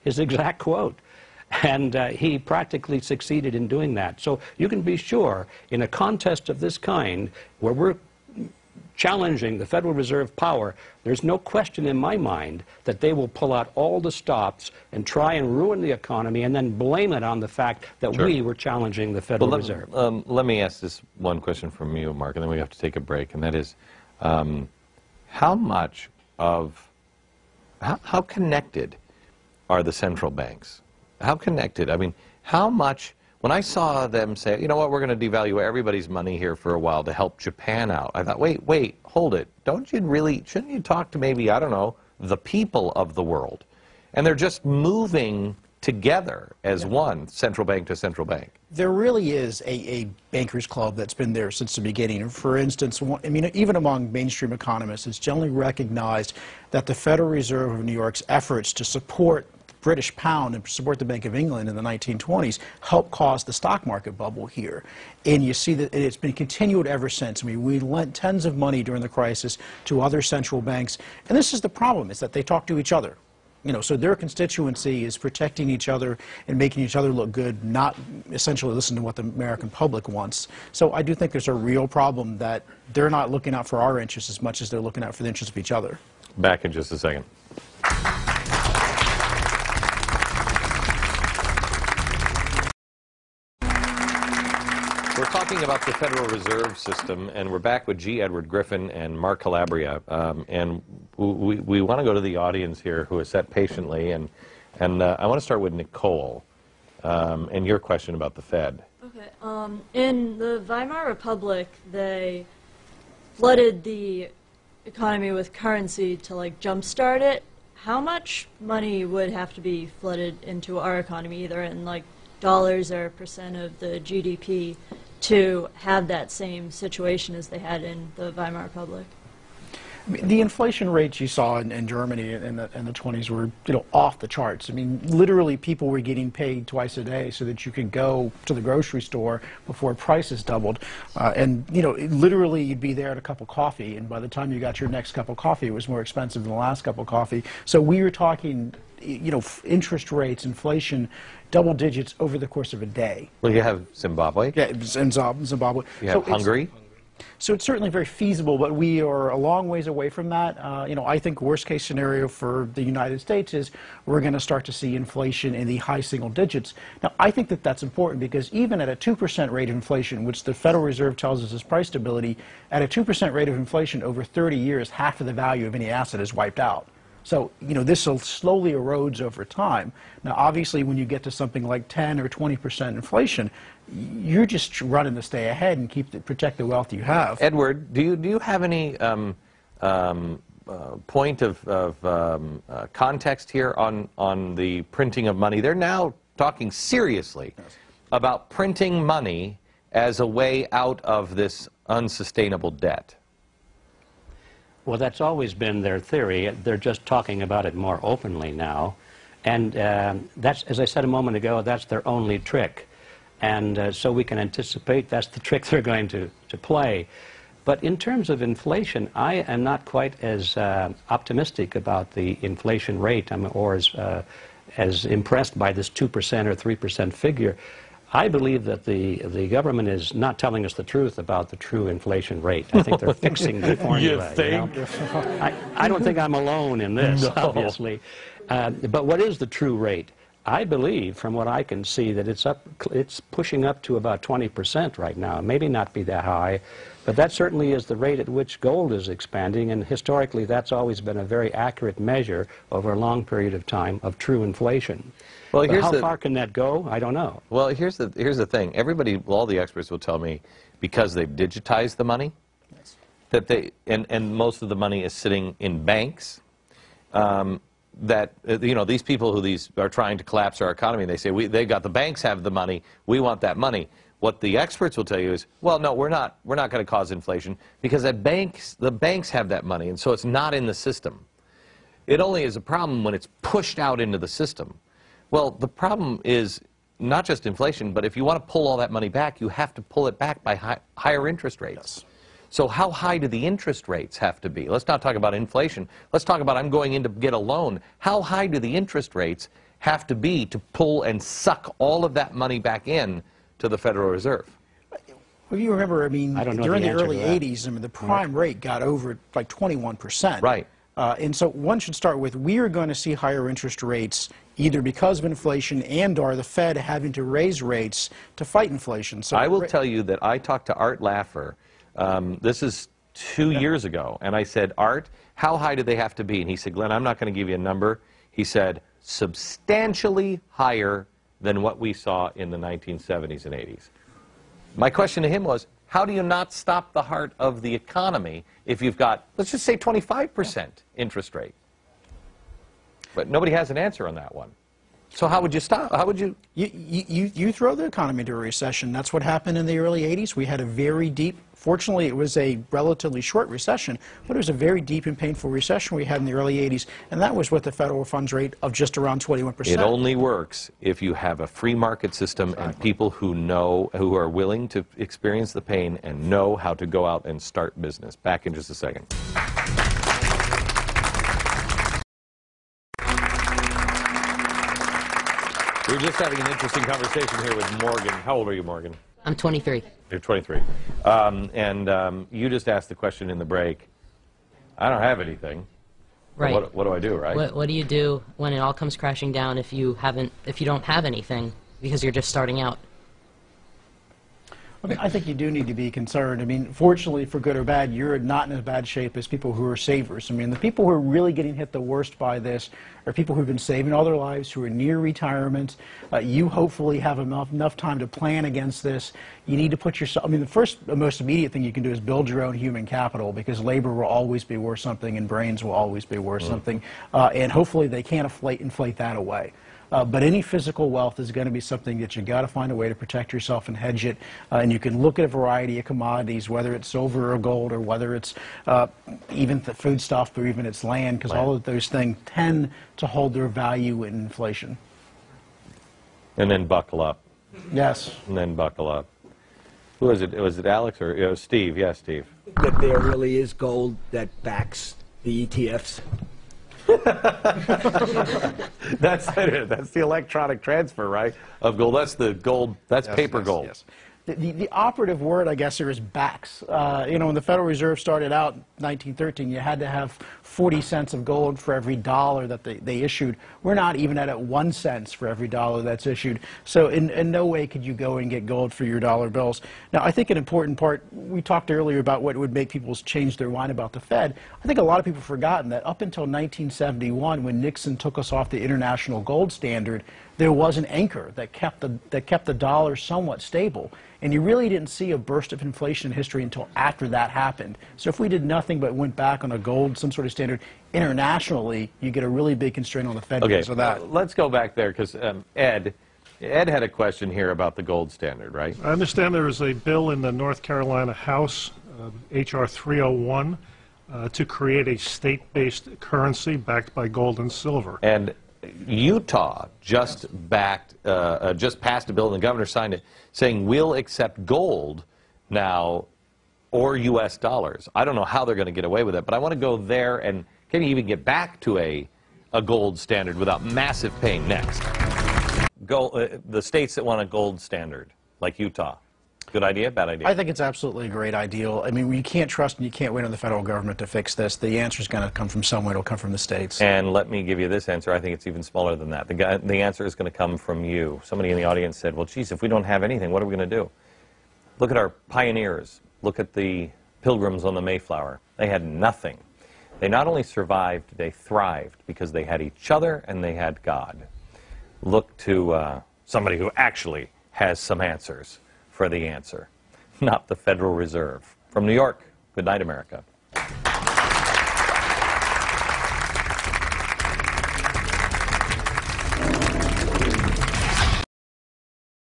his exact quote. And he practically succeeded in doing that. So you can be sure, in a contest of this kind, where we're challenging the Federal Reserve power, there's no question in my mind that they will pull out all the stops and try and ruin the economy and then blame it on the fact that we were challenging the Federal Reserve. Let me ask this one question from you, Mark, and then we have to take a break, and that is, how connected are the central banks? How connected? I mean, how much, when I saw them say, you know what, we're going to devalue everybody's money here for a while to help Japan out, I thought, wait, hold it. Shouldn't you talk to maybe, I don't know, the people of the world? And they're just moving together as one, central bank to central bank. There really is a bankers club that's been there since the beginning. For instance, I mean, even among mainstream economists, it's generally recognized that the Federal Reserve of New York's efforts to support British pound and support the Bank of England in the 1920s helped cause the stock market bubble here. And you see that it's been continued ever since. I mean, we lent tons of money during the crisis to other central banks. And this is the problem, is that they talk to each other. You know, so their constituency is protecting each other and making each other look good, not essentially listen to what the American public wants. So I do think there's a real problem that they're not looking out for our interests as much as they're looking out for the interests of each other. Back in just a second. We're talking about the Federal Reserve System, and we're back with G. Edward Griffin and Mark Calabria. And we want to go to the audience here who has sat patiently, and I want to start with Nicole and your question about the Fed. Okay. In the Weimar Republic, they flooded the economy with currency to, like, jumpstart it. How much money would have to be flooded into our economy, either in, like, dollars or percent of the GDP, to have that same situation as they had in the Weimar Republic? I mean, the inflation rates you saw in Germany in the 20s were, you know, off the charts. I mean, literally people were getting paid twice a day so that you could go to the grocery store before prices doubled. And, you know, literally you'd be there at a cup of coffee, and by the time you got your next cup of coffee, it was more expensive than the last cup of coffee. So we were talking, you know, interest rates, inflation, double digits over the course of a day. Well, you have Zimbabwe. Yeah, in Zimbabwe. You have Hungary. So it's certainly very feasible, but we are a long ways away from that. You know, I think worst case scenario for the United States is we're going to start to see inflation in the high single digits. Now, I think that that's important because even at a 2% rate of inflation, which the Federal Reserve tells us is price stability, at a 2% rate of inflation over 30 years, half of the value of any asset is wiped out. So, you know, this slowly erodes over time. Now, obviously, when you get to something like 10 or 20% inflation, you're just running to stay ahead and protect the wealth you have. Edward, do you have any point of context here on the printing of money? They're now talking seriously about printing money as a way out of this unsustainable debt. Well, that's always been their theory. They're just talking about it more openly now. And that's, as I said a moment ago, that's their only trick. And so we can anticipate that's the trick they're going to play. But in terms of inflation, I am not quite as optimistic about the inflation rate, or as impressed by this 2% or 3% figure. I believe that the government is not telling us the truth about the true inflation rate. I think they're fixing the formula. You think? You know? I don't think I'm alone in this, obviously. But what is the true rate? I believe, from what I can see, that it's pushing up to about 20% right now. It maybe not be that high, but that certainly is the rate at which gold is expanding, and historically that's always been a very accurate measure over a long period of time of true inflation. Well, how far can that go? I don't know. Well, here's the thing. Everybody, all the experts will tell me, because they've digitized the money, yes, that and most of the money is sitting in banks, that you know, these people who are trying to collapse our economy, they say the banks have the money, we want that money. What the experts will tell you is, well, no, we're not going to cause inflation because the banks have that money, and so it's not in the system. It only is a problem when it's pushed out into the system. Well, the problem is not just inflation, but if you want to pull all that money back, you have to pull it back by higher interest rates. Yes. So how high do the interest rates have to be? Let's not talk about inflation. Let's talk about I'm going in to get a loan. How high do the interest rates have to be to pull and suck all of that money back in to the Federal Reserve? Well, you remember, I mean, I don't know during the the answer to early that. 80s, I mean, the prime rate got over like 21%. Right. And so one should start with, we are going to see higher interest rates either because of inflation and or the Fed having to raise rates to fight inflation. So I will tell you that I talked to Art Laffer, this is 2 years ago, and I said, Art, how high do they have to be? And he said, Glenn, I'm not going to give you a number. He said, substantially higher than what we saw in the 1970s and 80s. My question to him was, how do you not stop the heart of the economy if you've got, let's just say, 25% interest rate? But nobody has an answer on that one. So how would you stop? How would you? You throw the economy into a recession. That's what happened in the early 80s. We had a very deep, fortunately it was a relatively short recession, but it was a very deep and painful recession we had in the early 80s, and that was with the federal funds rate of just around 21%. It only works if you have a free market system and people who know, who are willing to experience the pain and know how to go out and start business. Back in just a second. We're just having an interesting conversation here with Morgan. How old are you, Morgan? I'm 23. You're 23. You just asked the question in the break. I don't have anything. Right. What do I do, right? What do you do when it all comes crashing down if you don't have anything because you're just starting out? I mean, I think you do need to be concerned. I mean, fortunately, for good or bad, you're not in as bad shape as people who are savers. I mean, the people who are really getting hit the worst by this are people who've been saving all their lives, who are near retirement. You hopefully have enough time to plan against this. You need to put yourself, I mean, the most immediate thing you can do is build your own human capital, because labor will always be worth something and brains will always be worth something. And hopefully they can't inflate that away. But any physical wealth is going to be something that you got to find a way to protect yourself and hedge it. And you can look at a variety of commodities, whether it's silver or gold, or whether it's even the food stuff, or even it's land, because all of those things tend to hold their value in inflation. And then buckle up. Yes. And then buckle up. Who was it? Was it Alex or it was Steve? Yes, Steve. That there really is gold that backs the ETFs. That's it. That's the electronic transfer, right, of gold. That's the gold. That's paper gold. Yes. The operative word, I guess, here is backs. You know, when the Federal Reserve started out in 1913, you had to have 40 cents of gold for every dollar that they issued. We're not even at 1 cent for every dollar that's issued. So in no way could you go and get gold for your dollar bills. Now, I think an important part, we talked earlier about what would make people change their mind about the Fed. I think a lot of people have forgotten that up until 1971, when Nixon took us off the international gold standard, there was an anchor that kept the dollar somewhat stable. And you really didn't see a burst of inflation in history until after that happened. So if we did nothing but went back on a gold, some sort of standard, internationally, you get a really big constraint on the Fed because of that. Let's go back there, because Ed had a question here about the gold standard, right? I understand there is a bill in the North Carolina House, H.R. 301, to create a state-based currency backed by gold and silver. And Utah just passed a bill, and the governor signed it, saying we'll accept gold now or U.S. dollars. I don't know how they're going to get away with it, but I want to go there, and can you even get back to a gold standard without massive pain next? The states that want a gold standard, like Utah. Good idea, bad idea? I think it's absolutely a great ideal. I mean, you can't trust and you can't wait on the federal government to fix this. The answer is going to come from somewhere. It'll come from the states. And let me give you this answer. I think it's even smaller than that. The answer is going to come from you. Somebody in the audience said, well, geez, if we don't have anything, what are we going to do? Look at our pioneers. Look at the Pilgrims on the Mayflower. They had nothing. They not only survived, they thrived because they had each other and they had God. Look to somebody who actually has some answers for the answer, not the Federal Reserve. From New York, good night, America.